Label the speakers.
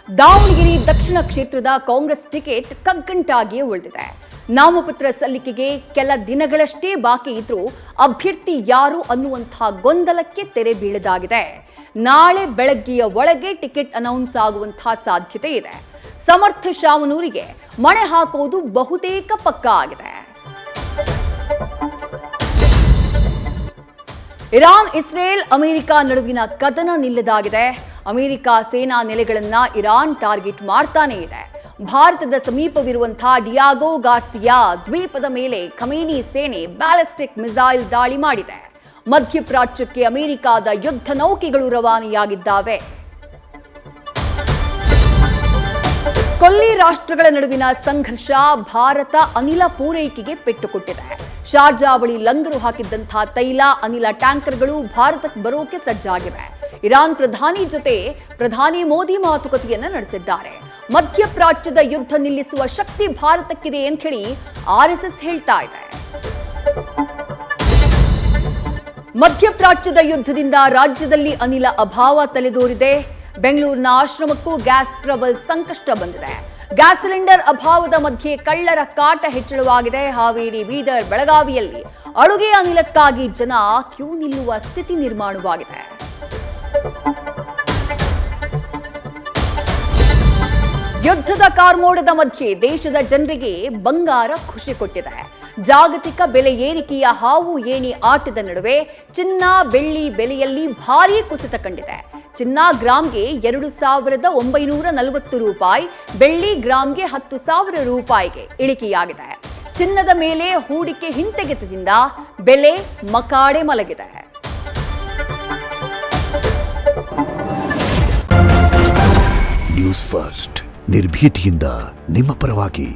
Speaker 1: ದಾವಣಗೆರೆ ದಕ್ಷಿಣ ಕ್ಷೇತ್ರದ ಕಾಂಗ್ರೆಸ್ ಟಿಕೆಟ್ ಕಗ್ಗಂಟಾಗಿಯೇ ಉಳಿದಿದೆ. ನಾಮಪತ್ರ ಸಲ್ಲಿಕೆಗೆ ಕೆಲ ದಿನಗಳಷ್ಟೇ ಬಾಕಿ ಇದ್ರೂ ಅಭ್ಯರ್ಥಿ ಯಾರು ಅನ್ನುವಂತಹ ಗೊಂದಲಕ್ಕೆ ತೆರೆ ಬೀಳದಾಗಿದೆ. ನಾಳೆ ಬೆಳಗ್ಗೆಯ ಒಳಗೆ ಟಿಕೆಟ್ ಅನೌನ್ಸ್ ಆಗುವಂತಹ ಸಾಧ್ಯತೆ ಇದೆ. ಸಮರ್ಥ ಶಾಮನೂರಿಗೆ ಮಣೆ ಹಾಕುವುದು ಬಹುತೇಕ ಪಕ್ಕಾ ಆಗಿದೆ. ಇರಾನ್, ಇಸ್ರೇಲ್, ಅಮೆರಿಕ ನಡುವಿನ ಕದನ ನಿಲ್ಲದಾಗಿದೆ. ಅಮೆರಿಕ ಸೇನಾ ನೆಲೆಗಳನ್ನ ಇರಾನ್ ಟಾರ್ಗೆಟ್ ಮಾಡ್ತಾನೇ ಇದೆ. ಭಾರತದ ಸಮೀಪವಿರುವಂತಹ ಡಿಯಾಗೋ ಗಾರ್ಸಿಯಾ ದ್ವೀಪದ ಮೇಲೆ ಖಮೇನಿ ಸೇನೆ ಬ್ಯಾಲಿಸ್ಟಿಕ್ ಮಿಸೈಲ್ ದಾಳಿ ಮಾಡಿದೆ. ಮಧ್ಯಪ್ರಾಚ್ಯಕ್ಕೆ ಅಮೆರಿಕದ ಯುದ್ಧ ನೌಕೆಗಳು ರವಾನೆಯಾಗಿದ್ದಾವೆ. ಕೊಲ್ಲಿ ರಾಷ್ಟ್ರಗಳ ನಡುವಿನ ಸಂಘರ್ಷ ಭಾರತ ಅನಿಲ ಪೂರೈಕೆಗೆ ಪೆಟ್ಟು ಕೊಟ್ಟಿದೆ. ಶಾರ್ಜಾ ಬಳಿ ಲಂಗರು ಹಾಕಿದ್ದಂತಹ ತೈಲ, ಅನಿಲ ಟ್ಯಾಂಕರ್ಗಳು ಭಾರತಕ್ಕೆ ಬರೋಕೆ ಸಜ್ಜಾಗಿವೆ. ಇರಾನ್ ಪ್ರಧಾನಿ ಜೊತೆ ಪ್ರಧಾನಿ ಮೋದಿ ಮಾತುಕತೆಯನ್ನ ನಡೆಸಿದ್ದಾರೆ. ಮಧ್ಯಪ್ರಾಚ್ಯದ ಯುದ್ಧ ನಿಲ್ಲಿಸುವ ಶಕ್ತಿ ಭಾರತಕ್ಕಿದೆ ಅಂತ ಹೇಳಿ ಆರ್ಎಸ್ಎಸ್ ಹೇಳ್ತಾ ಇದೆ. ಮಧ್ಯಪ್ರಾಚ್ಯದ ಯುದ್ಧದಿಂದ ರಾಜ್ಯದಲ್ಲಿ ಅನಿಲ ಅಭಾವ ತಲೆದೋರಿದೆ. ಬೆಂಗಳೂರಿನ ಆಶ್ರಮಕ್ಕೂ ಗ್ಯಾಸ್ ಟ್ರಬಲ್ ಸಂಕಷ್ಟ ಬಂದಿದೆ. ಗ್ಯಾಸ್ ಸಿಲಿಂಡರ್ ಅಭಾವದ ಮಧ್ಯೆ ಕಳ್ಳರ ಕಾಟ ಹೆಚ್ಚಳವಾಗಿದೆ. ಹಾವೇರಿ, ಬೀದರ್, ಬೆಳಗಾವಿಯಲ್ಲಿ ಅಡುಗೆ ಅನಿಲಕ್ಕಾಗಿ ಜನ ಕ್ಯೂ ನಿಲ್ಲುವ ಸ್ಥಿತಿ ನಿರ್ಮಾಣವಾಗಿದೆ. ಯುದ್ಧದ ಕಾರ್ಮೋಡದ ಮಧ್ಯೆ ದೇಶದ ಜನರಿಗೆ ಬಂಗಾರ ಖುಷಿ ಕೊಟ್ಟಿದೆ. ಜಾಗತಿಕ ಬೆಲೆ ಏರಿಕೆಯ ಹಾವು ಏಣಿ ಆಟದ ನಡುವೆ ಚಿನ್ನ, ಬೆಳ್ಳಿ ಬೆಲೆಯಲ್ಲಿ ಭಾರೀ ಕುಸಿತ ಕಂಡಿದೆ. ಚಿನ್ನ ಗ್ರಾಂಗೆ 2,940 ರೂಪಾಯಿ, ಬೆಳ್ಳಿ ಗ್ರಾಂಗೆ 10,000 ರೂಪಾಯಿಗೆ ಇಳಿಕೆಯಾಗಿದೆ. ಚಿನ್ನದ ಮೇಲೆ ಹೂಡಿಕೆ ಹಿಂತೆಗೆತದಿಂದ ಬೆಲೆ ಮಕಾಡೆ ಮಲಗಿದೆ.
Speaker 2: ನ್ಯೂಸ್ ಫಸ್ಟ್ ನಿರ್ಭೀತಿಯಿಂದ ನಿಮ್ಮ ಪರವಾಗಿ.